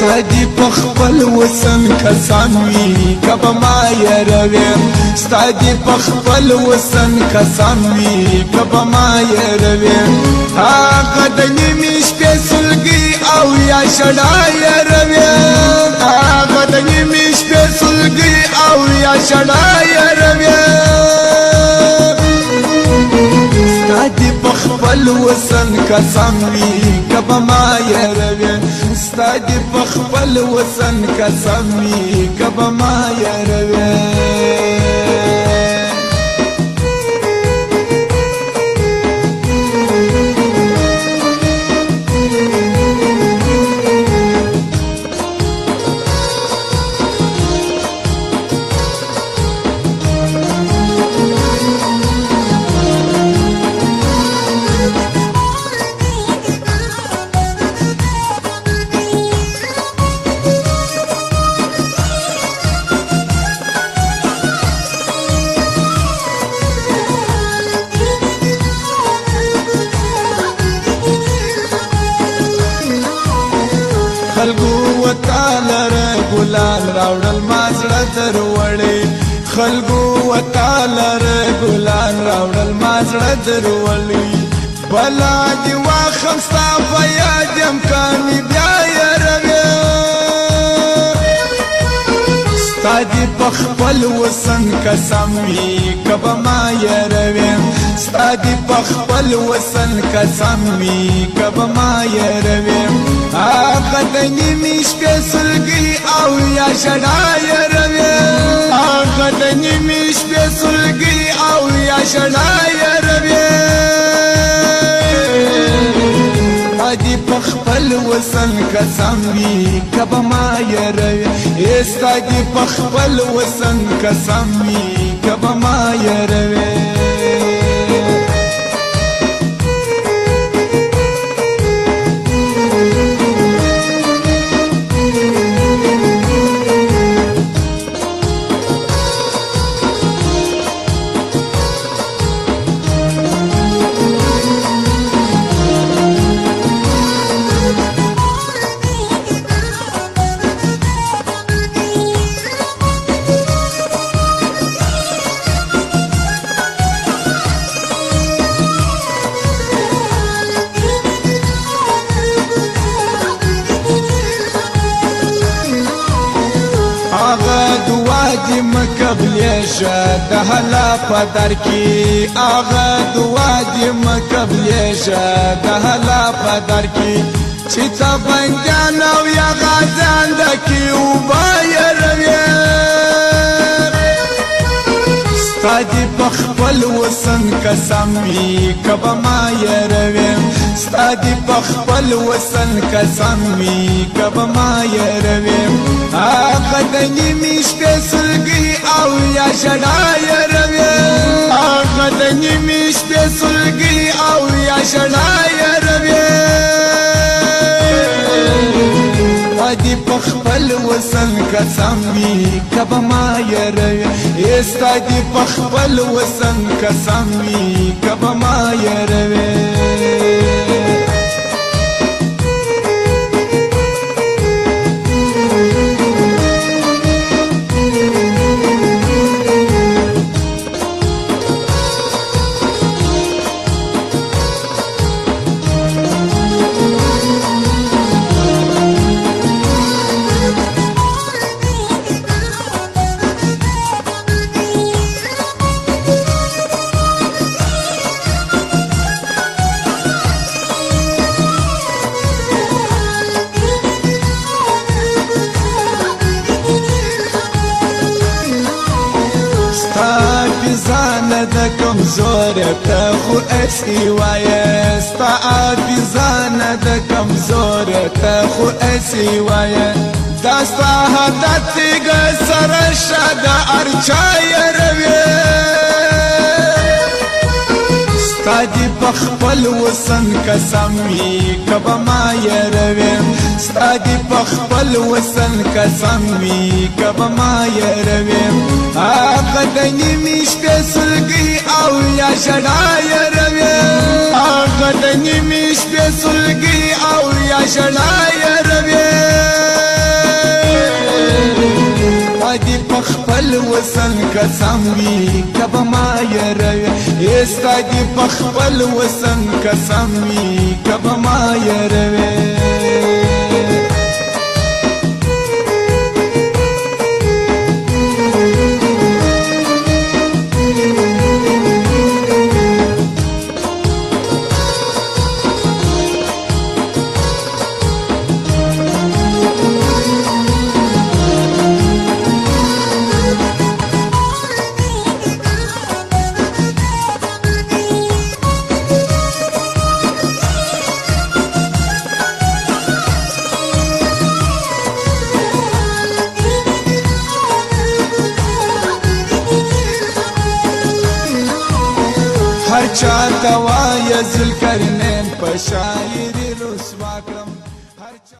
ستادی پخپل وسن کسان وی کب ما یرویم ستادی پخپل وسن کسان وی کب ما یرویم هغه د نیمې شپې سلګي او یا شړا یرویم هغه د نیمې شپې سلګي او یا شړا یرویم ستادی پخپل وسن کسان وی کب ما یرویم ستادی پخپل وسن کسان وی کب ما یرویم خلقو وتعالى رګولان راوړل مازړه دروړې خلقو وتعالى رګولان راوړل مازړه دروړې بلا دی واخم ستا په یاد یم کانی بیا یروي ستادی پخپل وسن قسم وی کب ما یرویم ستادی پخپل وسن قسم وی کب ما یرویم هغه د نیمې شپې سلګي او یا شړا یرویم هغه د نیمې شپې سلګي او یا شړا یرویم ستادی پخپل وسن قسم وی کب ما یرویم ستادی پخپل وسن قسم وی کب ما یرویم دی مقبلیشه د حلا پدر کی آغا دعا دی مقبلیشه د حلا پدر کی چې تا بنجان او یا غازان د کی او بایروي ستادی پخپل وسن قسم وی کب ما یرویم ستادی پخپل وسن قسم وی کب ما یرویم هغه د نیمې شپې سلګي او یا شړا یرویم هغه د نیمې شپې سلګي او یا شړا یرویم ستادی پخپل وسن قسم وی کب ما یرویم ستادی پخپل وسن قسم وی کب ما یرویم د کمزور ته خو اسی وایه ستا عاجزان د کمزور ته خو اسی وایه دا ستا حدت گ سره شاده ارچا یروي ستادی پخپل وسن قسم وی کب ما یرویم ستادی پخپل وسن قسم وی کب ما یرویم هغه د نیمې شپې سلګي او یا شړا یرویم هغه د نیمې شپې سلګي او یا شړا یرویم خپل وسن قسم وي کبه ما یروي ستا دې په خپل وسن قسم وي کبه ما یروي هر چاته وایه ذوالقرنین په شاعري